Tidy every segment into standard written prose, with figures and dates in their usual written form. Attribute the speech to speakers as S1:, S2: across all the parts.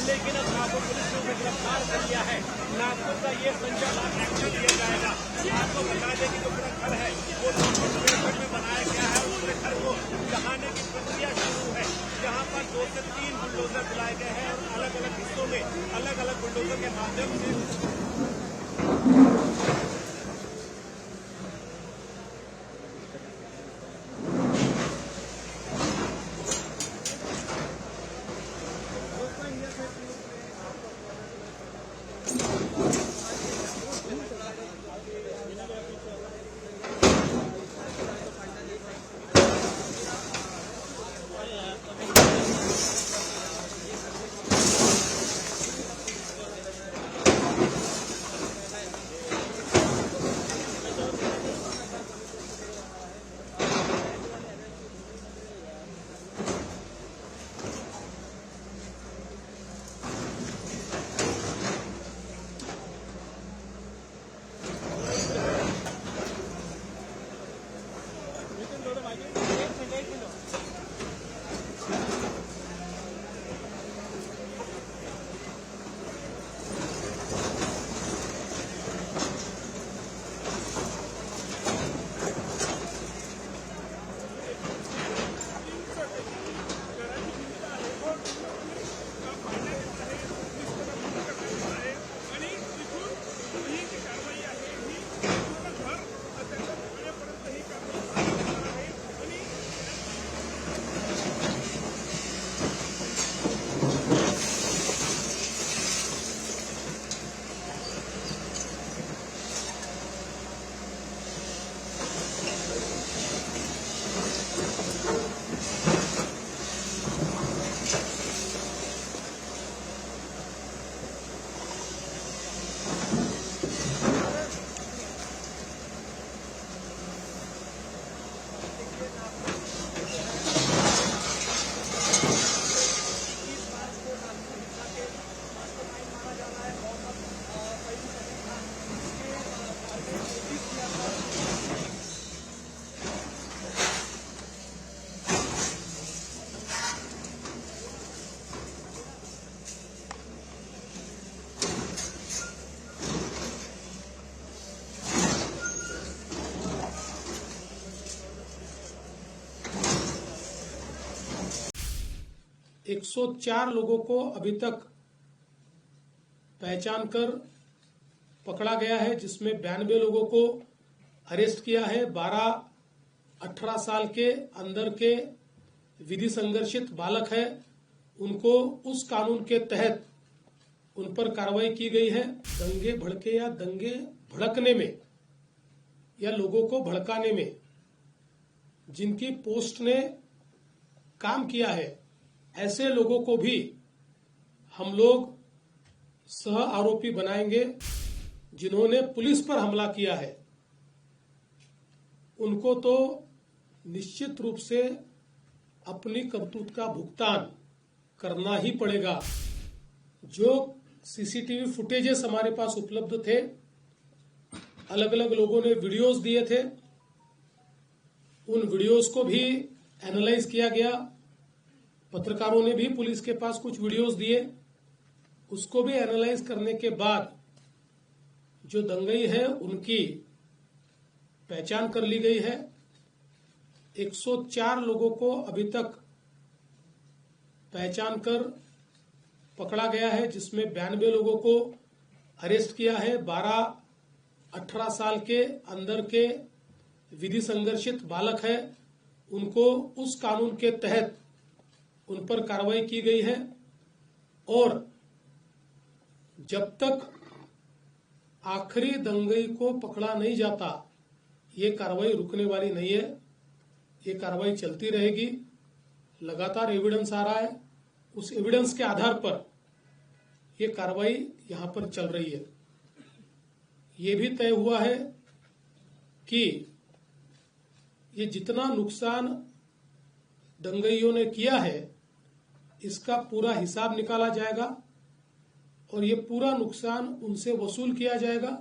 S1: लेकिन अब नागपुर पुलिस ने उन्हें गिरफ्तार कर लिया है। नागपुर का ये संचालक एक्शन लिया जाएगा। आपको बता दें कि जो पूरा घर है वो 263 में बनाया गया है। उसके घर को ढहाने की प्रक्रिया शुरू है, जहाँ पर 2 से 3 बुलडोजर बुलाए गए हैं और अलग अलग हिस्सों में अलग अलग बुलडोजर के माध्यम से 104 लोगों को अभी तक पहचान कर पकड़ा गया है, जिसमें 92 लोगों को अरेस्ट किया है। 12-18 साल के अंदर के विधि संघर्षित बालक है, उनको उस कानून के तहत उन पर कार्रवाई की गई है। दंगे भड़के या दंगे भड़कने में या लोगों को भड़काने में जिनकी पोस्ट ने काम किया है, ऐसे लोगों को भी हम लोग सह आरोपी बनाएंगे। जिन्होंने पुलिस पर हमला किया है उनको तो निश्चित रूप से अपनी करतूत का भुगतान करना ही पड़ेगा। जो सीसीटीवी फुटेजेस हमारे पास उपलब्ध थे, अलग अलग लोगों ने वीडियोस दिए थे, उन वीडियोस को भी एनालाइज किया गया। पत्रकारों ने भी पुलिस के पास कुछ वीडियोस दिए, उसको भी एनालाइज करने के बाद जो दंगई है उनकी पहचान कर ली गई है। 104 लोगों को अभी तक पहचान कर पकड़ा गया है, जिसमें 92 लोगों को अरेस्ट किया है। 12-18 साल के अंदर के विधि संघर्षित बालक है, उनको उस कानून के तहत उन पर कार्रवाई की गई है। और जब तक आखिरी दंगई को पकड़ा नहीं जाता, ये कार्रवाई रुकने वाली नहीं है। ये कार्रवाई चलती रहेगी। लगातार एविडेंस आ रहा है, उस एविडेंस के आधार पर ये कार्रवाई यहां पर चल रही है। ये भी तय हुआ है कि ये जितना नुकसान दंगइयों ने किया है इसका पूरा हिसाब निकाला जाएगा और ये पूरा नुकसान उनसे वसूल किया जाएगा।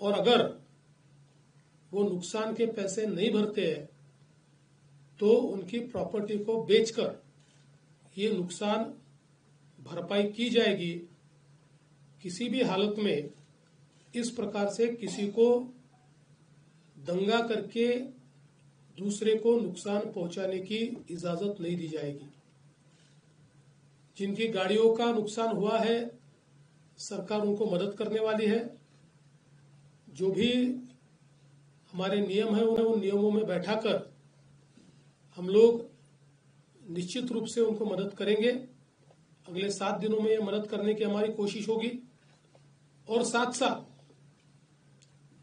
S1: और अगर वो नुकसान के पैसे नहीं भरते हैं तो उनकी प्रॉपर्टी को बेचकर ये नुकसान भरपाई की जाएगी। किसी भी हालत में इस प्रकार से किसी को दंगा करके दूसरे को नुकसान पहुंचाने की इजाजत नहीं दी जाएगी। जिनकी गाड़ियों का नुकसान हुआ है सरकार उनको मदद करने वाली है। जो भी हमारे नियम है उन नियमों में बैठाकर हम लोग निश्चित रूप से उनको मदद करेंगे। अगले 7 दिनों में ये मदद करने की हमारी कोशिश होगी। और साथ साथ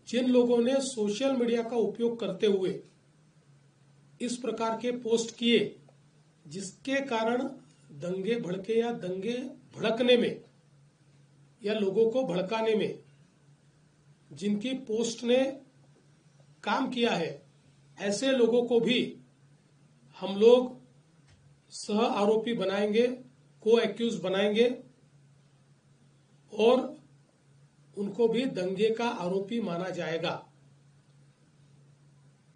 S1: जिन लोगों ने सोशल मीडिया का उपयोग करते हुए इस प्रकार के पोस्ट किए जिसके कारण दंगे भड़के या दंगे भड़कने में या लोगों को भड़काने में जिनकी पोस्ट ने काम किया है, ऐसे लोगों को भी हम लोग सह आरोपी बनाएंगे, को एक्यूज बनाएंगे और उनको भी दंगे का आरोपी माना जाएगा।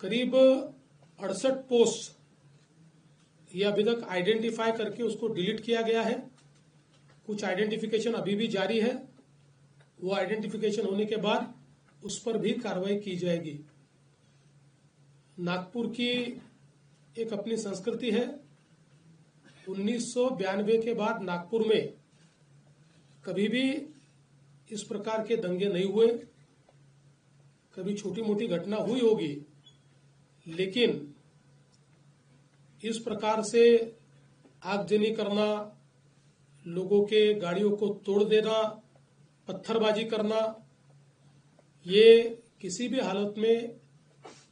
S1: करीब 68 पोस्ट ये अभी तक आइडेंटिफाई करके उसको डिलीट किया गया है। कुछ आइडेंटिफिकेशन अभी भी जारी है। वो आइडेंटिफिकेशन होने के बाद उस पर भी कार्रवाई की जाएगी। नागपुर की एक अपनी संस्कृति है। 1992 के बाद नागपुर में कभी भी इस प्रकार के दंगे नहीं हुए। कभी छोटी मोटी घटना हुई होगी, लेकिन इस प्रकार से आगजनी करना, लोगों के गाड़ियों को तोड़ देना, पत्थरबाजी करना, ये किसी भी हालत में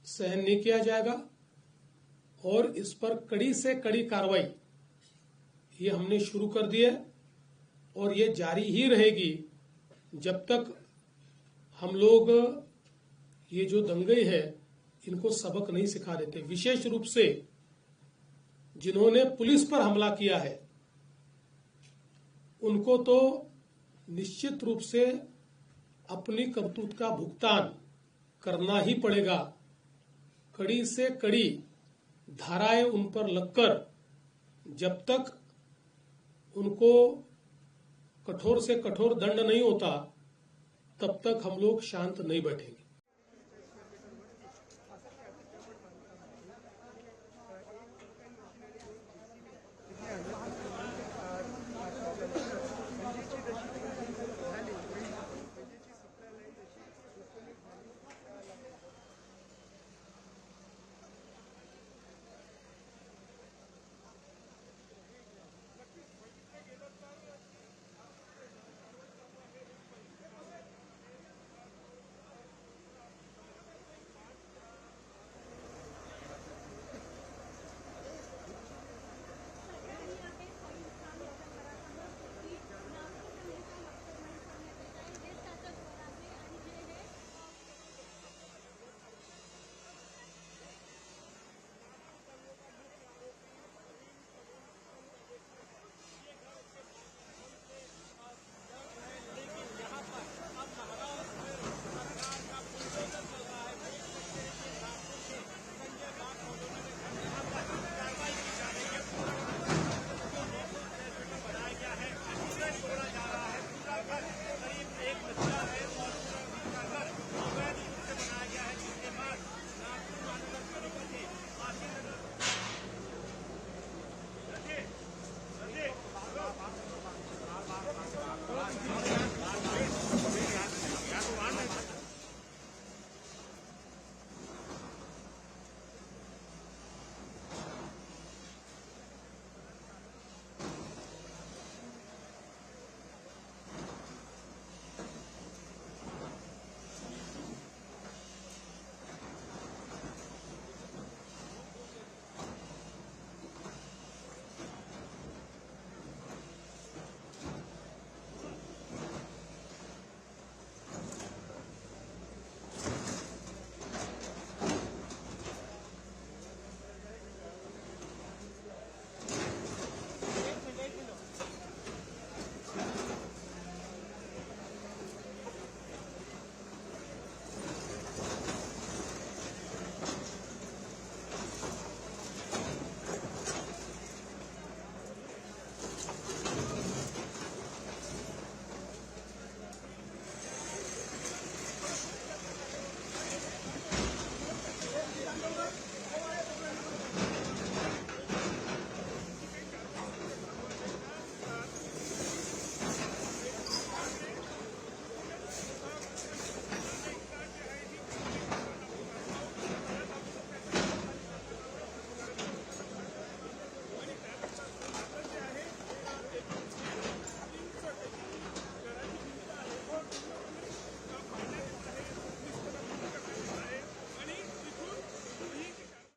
S1: सहन नहीं किया जाएगा। और इस पर कड़ी से कड़ी कार्रवाई ये हमने शुरू कर दी है और ये जारी ही रहेगी जब तक हम लोग ये जो दंगे है इनको सबक नहीं सिखा देते। विशेष रूप से जिन्होंने पुलिस पर हमला किया है उनको तो निश्चित रूप से अपनी करतूत का भुगतान करना ही पड़ेगा। कड़ी से कड़ी धाराएं उन पर लगकर जब तक उनको कठोर से कठोर दंड नहीं होता तब तक हम लोग शांत नहीं बैठेंगे।